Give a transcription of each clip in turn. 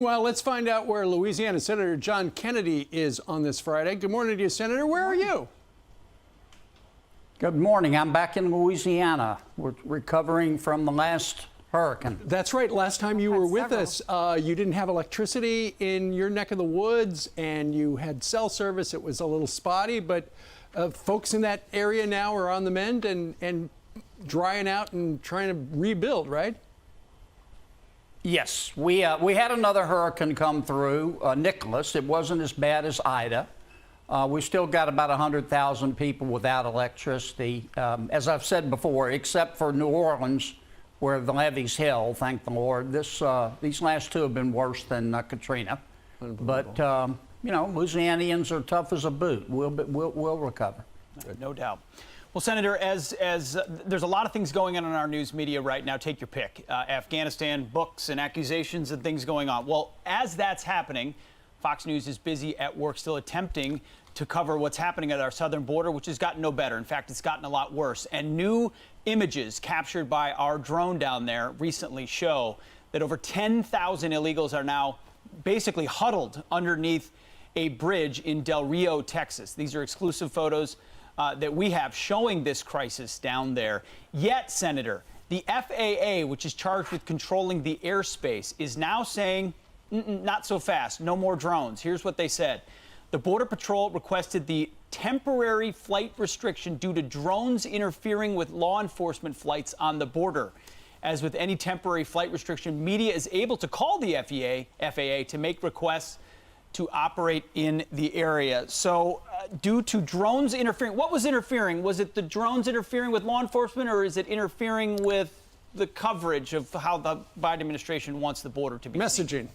Well, let's find out where Louisiana Senator John Kennedy is on this Friday. Good morning to you, Senator. Where are you? Good morning. I'm back in Louisiana. We're recovering from the last hurricane. That's right. Last time you were with us, you didn't have electricity in your neck of the woods, and you had cell service. It was a little spotty, but folks in that area now are on the mend and drying out and trying to rebuild, right? Yes, we had another hurricane come through, Nicholas. It wasn't as bad as Ida. We still got about 100,000 people without electricity, as I've said before, except for New Orleans, where the levees held, thank the Lord. These last two have been worse than Katrina. But, you know, Louisianians are tough as a boot. We'll recover. No doubt. Well, Senator, as there's a lot of things going on in our news media right now, take your pick. Afghanistan, books and accusations and things going on. Well, as that's happening, Fox News is busy at work still attempting to cover what's happening at our southern border, which has gotten no better. In fact, it's gotten a lot worse. And new images captured by our drone down there recently show that over 10,000 illegals are now basically huddled underneath a bridge in Del Rio, Texas. These are exclusive photos that we have showing this crisis down there. Yet, Senator, the FAA, which is charged with controlling the airspace, is now saying, not so fast, no more drones. Here's what they said. The Border Patrol requested the temporary flight restriction due to drones interfering with law enforcement flights on the border. As with any temporary flight restriction, media is able to call the FAA to make requests to operate in the area. So due to drones interfering, what was interfering? Was it the drones interfering with law enforcement, or is it interfering with the coverage of how the Biden administration wants the border to be messaging? Seen?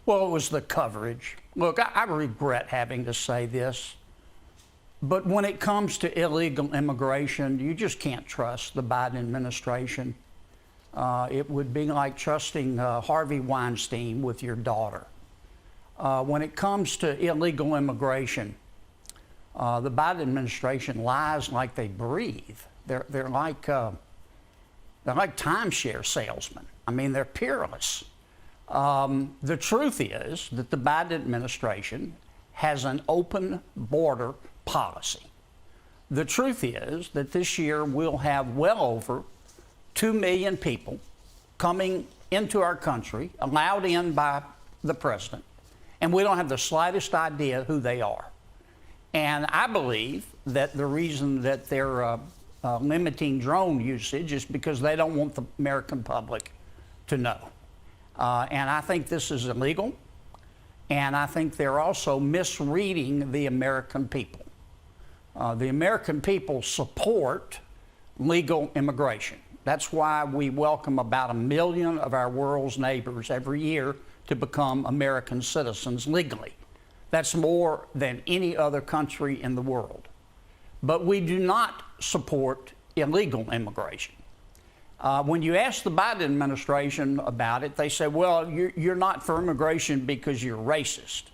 Well, it was the coverage. Look, I regret having to say this, but when it comes to illegal immigration, you just can't trust the Biden administration. It would be like trusting Harvey Weinstein with your daughter. When it comes to illegal immigration, the Biden administration lies like they breathe. They're like timeshare salesmen. I mean, they're peerless. The truth is that the Biden administration has an open border policy. The truth is that this year we'll have well over 2 million people coming into our country, allowed in by the president, and we don't have the slightest idea who they are. And I believe that the reason that they're limiting drone usage is because they don't want the American public to know. And I think this is illegal, and I think they're also misreading the American people. The American people support legal immigration. That's why we welcome about 1 million of our world's neighbors every year to become American citizens legally. That's more than any other country in the world. But we do not support illegal immigration. When you ask the Biden administration about it, they say, well, you're not for immigration because you're racist.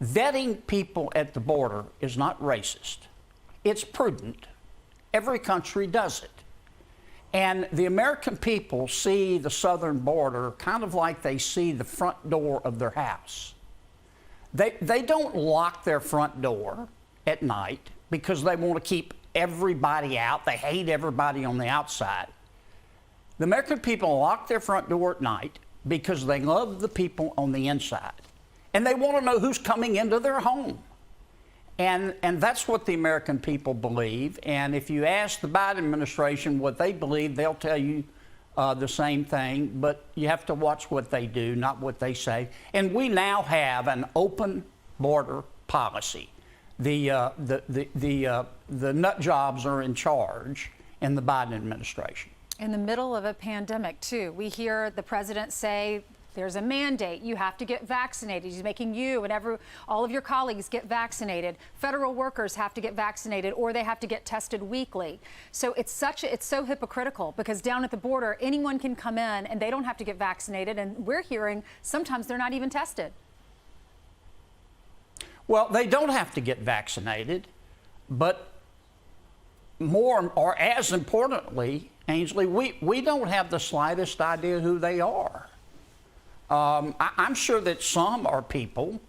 Vetting people at the border is not racist. It's prudent. Every country does it. And the American people see the southern border kind of like they see the front door of their house. They don't lock their front door at night because they want to keep everybody out. They hate everybody on the outside. The American people lock their front door at night because they love the people on the inside. And they want to know who's coming into their home. And that's what the American people believe. And if you ask the Biden administration what they believe, they'll tell you the same thing. But you have to watch what they do, not what they say. And we now have an open border policy. The nut jobs are in charge in the Biden administration. In the middle of a pandemic, too, we hear the president say there's a mandate. You have to get vaccinated. He's making you and all of your colleagues get vaccinated. Federal workers have to get vaccinated, or they have to get tested weekly. So it's so hypocritical, because down at the border, anyone can come in and they don't have to get vaccinated. And we're hearing sometimes they're not even tested. Well, they don't have to get vaccinated, but more or as importantly, Ainsley, we don't have the slightest idea who they are. I'm sure that some are people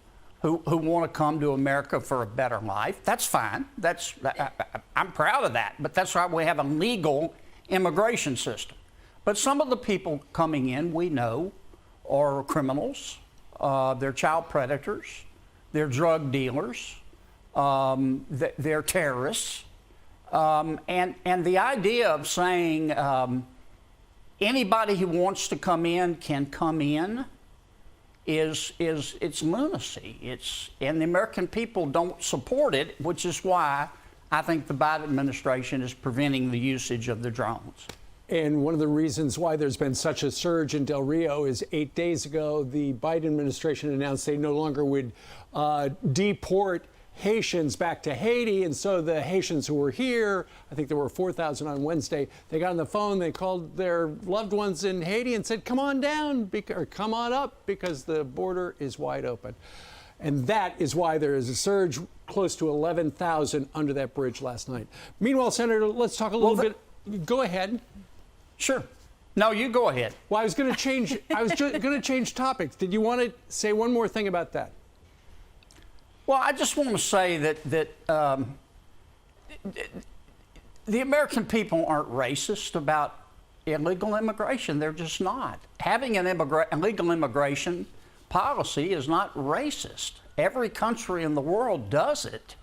who want to come to America for a better life. That's fine. I'm proud of that. But that's why we have a legal immigration system. But some of the people coming in, we know, are criminals. They're child predators. They're drug dealers. They're terrorists. And the idea of saying anybody who wants to come in can come in it's lunacy. And the American people don't support it, which is why I think the Biden administration is preventing the usage of the drones. And one of the reasons why there's been such a surge in Del Rio is 8 days ago, the Biden administration announced they no longer would deport Haitians back to Haiti. And so the Haitians who were here, I think there were 4,000 on Wednesday, they got on the phone, they called their loved ones in Haiti and said, come on down, or come on up, because the border is wide open. And that is why there is a surge, close to 11,000 under that bridge last night. Meanwhile, Senator, let's talk a little bit. Go ahead. Sure. No, you go ahead. Well, I was going to change. I was going to change topics. Did you want to say one more thing about that? Well, I just want to say that the American people aren't racist about illegal immigration. They're just not. Having an illegal immigration policy is not racist. Every country in the world does it,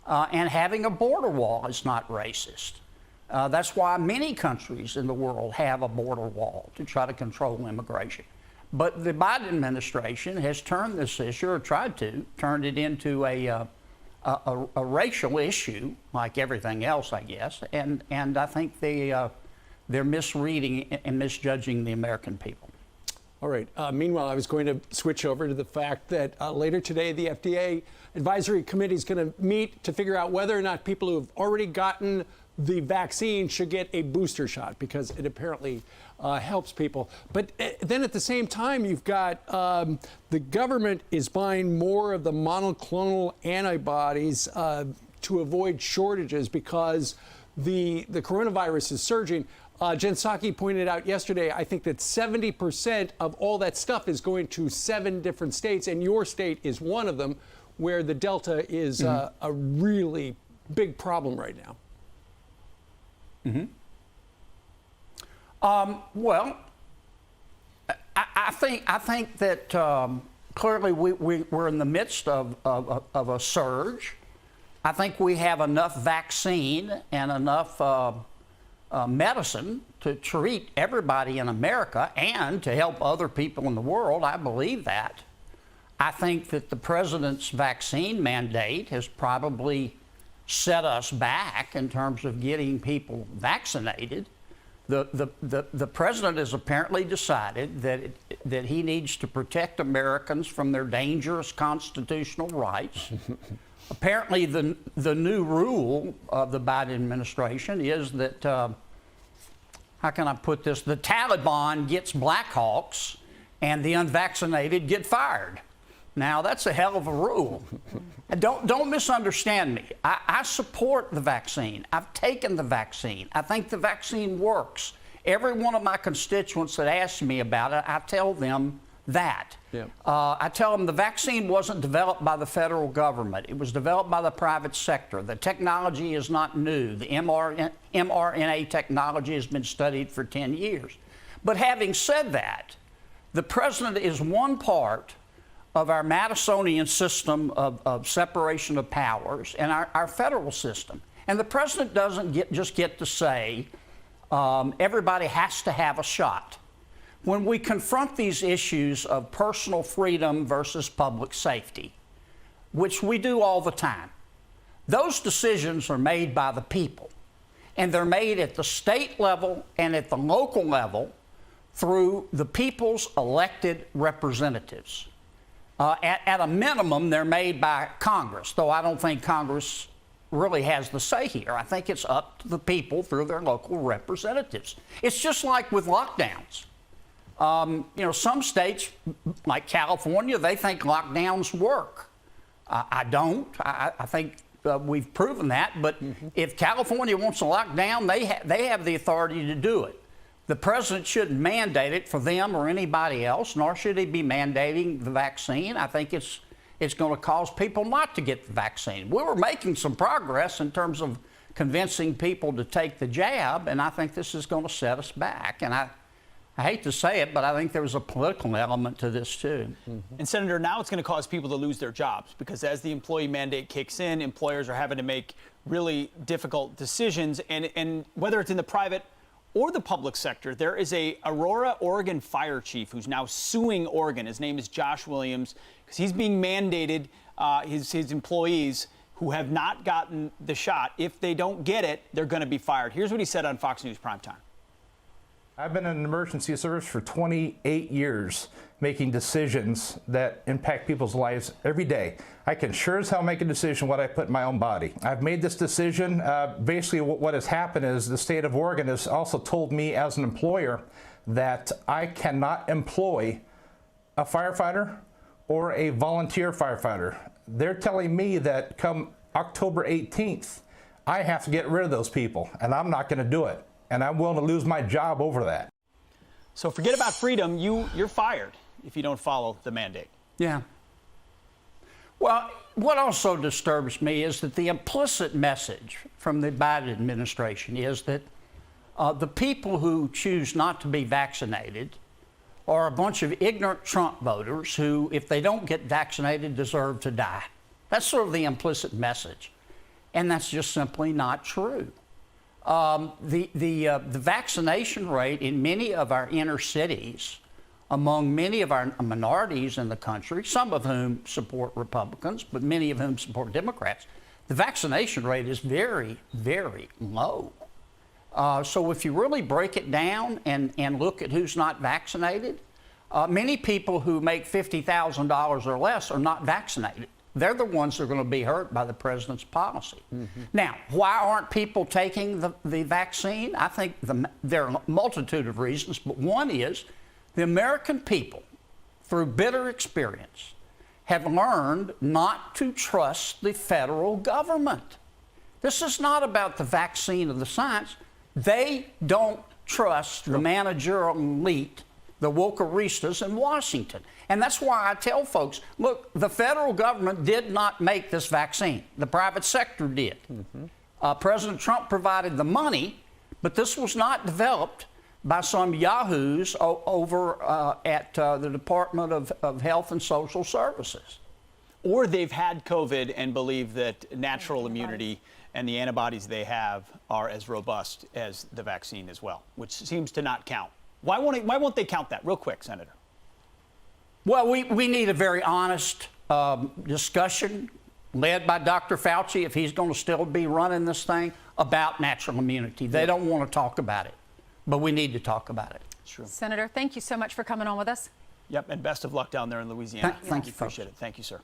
and having a border wall is not racist. That's why many countries in the world have a border wall to try to control immigration. But the Biden administration has turned this issue, or tried to turn it into a racial issue, like everything else, I guess. And I think they're misreading and misjudging the American people. All right. Meanwhile, I was going to switch over to the fact that later today, the FDA Advisory Committee is going to meet to figure out whether or not people who have already gotten the vaccine should get a booster shot, because it apparently helps people. But then at the same time, you've got the government is buying more of the monoclonal antibodies to avoid shortages because the coronavirus is surging. Jen Psaki pointed out yesterday, I think that 70% of all that stuff is going to 7 different states, and your state is one of them, where the Delta is a really big problem right now. Well, I think that clearly we're in the midst of a surge. I think we have enough vaccine and enough medicine to treat everybody in America and to help other people in the world. I believe that. I think that the president's vaccine mandate has probably set us back in terms of getting people vaccinated. The president has apparently decided that he needs to protect Americans from their dangerous constitutional rights. Apparently, the new rule of the Biden administration is that, how can I put this? The Taliban gets Blackhawks and the unvaccinated get fired. Now, that's a hell of a rule. Don't misunderstand me. I support the vaccine. I've taken the vaccine. I think the vaccine works. Every one of my constituents that asks me about it, I tell them that. Yeah. I tell them the vaccine wasn't developed by the federal government. It was developed by the private sector. The technology is not new. The mRNA technology has been studied for 10 years. But having said that, the president is one part of our Madisonian system of separation of powers and our federal system. And the president doesn't just get to say, everybody has to have a shot. When we confront these issues of personal freedom versus public safety, which we do all the time, those decisions are made by the people. And they're made at the state level and at the local level through the people's elected representatives. At a minimum, they're made by Congress, though I don't think Congress really has the say here. I think it's up to the people through their local representatives. It's just like with lockdowns. Some states, like California, they think lockdowns work. I don't. I think we've proven that. But if California wants a lockdown, they have the authority to do it. The president shouldn't mandate it for them or anybody else, nor should he be mandating the vaccine. I think it's going to cause people not to get the vaccine. We were making some progress in terms of convincing people to take the jab, and I think this is going to set us back. And I hate to say it, but I think there's a political element to this too. And Senator, now it's going to cause people to lose their jobs because as the employee mandate kicks in, employers are having to make really difficult decisions. And whether it's in the private or the public sector, there is a Aurora, Oregon fire chief who's now suing Oregon. His name is Josh Williams because he's being mandated his employees who have not gotten the shot. If they don't get it, they're going to be fired. Here's what he said on Fox News Primetime. I've been in emergency service for 28 years, making decisions that impact people's lives every day. I can sure as hell make a decision what I put in my own body. I've made this decision. Basically, what has happened is the state of Oregon has also told me as an employer that I cannot employ a firefighter or a volunteer firefighter. They're telling me that come October 18th, I have to get rid of those people, and I'm not going to do it. And I'm willing to lose my job over that. So forget about freedom. You're fired if you don't follow the mandate. Yeah. Well, what also disturbs me is that the implicit message from the Biden administration is that the people who choose not to be vaccinated are a bunch of ignorant Trump voters who, if they don't get vaccinated, deserve to die. That's sort of the implicit message. And that's just simply not true. The vaccination rate in many of our inner cities, among many of our minorities in the country, some of whom support Republicans, but many of whom support Democrats, the vaccination rate is very, very low. So if you really break it down and look at who's not vaccinated, many people who make $50,000 or less are not vaccinated. They're the ones that are going to be hurt by the president's policy. Now, why aren't people taking the vaccine? I think there are a multitude of reasons, but one is the American people, through bitter experience, have learned not to trust the federal government. This is not about the vaccine or the science. They don't trust the managerial elite, the wokeristas in Washington. And that's why I tell folks, look, the federal government did not make this vaccine. The private sector did. President Trump provided the money, but this was not developed by some yahoos over at the Department of Health and Social Services. Or they've had COVID and believe that natural immunity and the antibodies they have are as robust as the vaccine as well, which seems to not count. Why won't they count that? Real quick, Senator. Well, we need a very honest discussion led by Dr. Fauci, if he's going to still be running this thing, about natural immunity. They don't want to talk about it, but we need to talk about it. True. Senator, thank you so much for coming on with us. Yep, and best of luck down there in Louisiana. Thank you, Appreciate folks. it. Thank you, sir.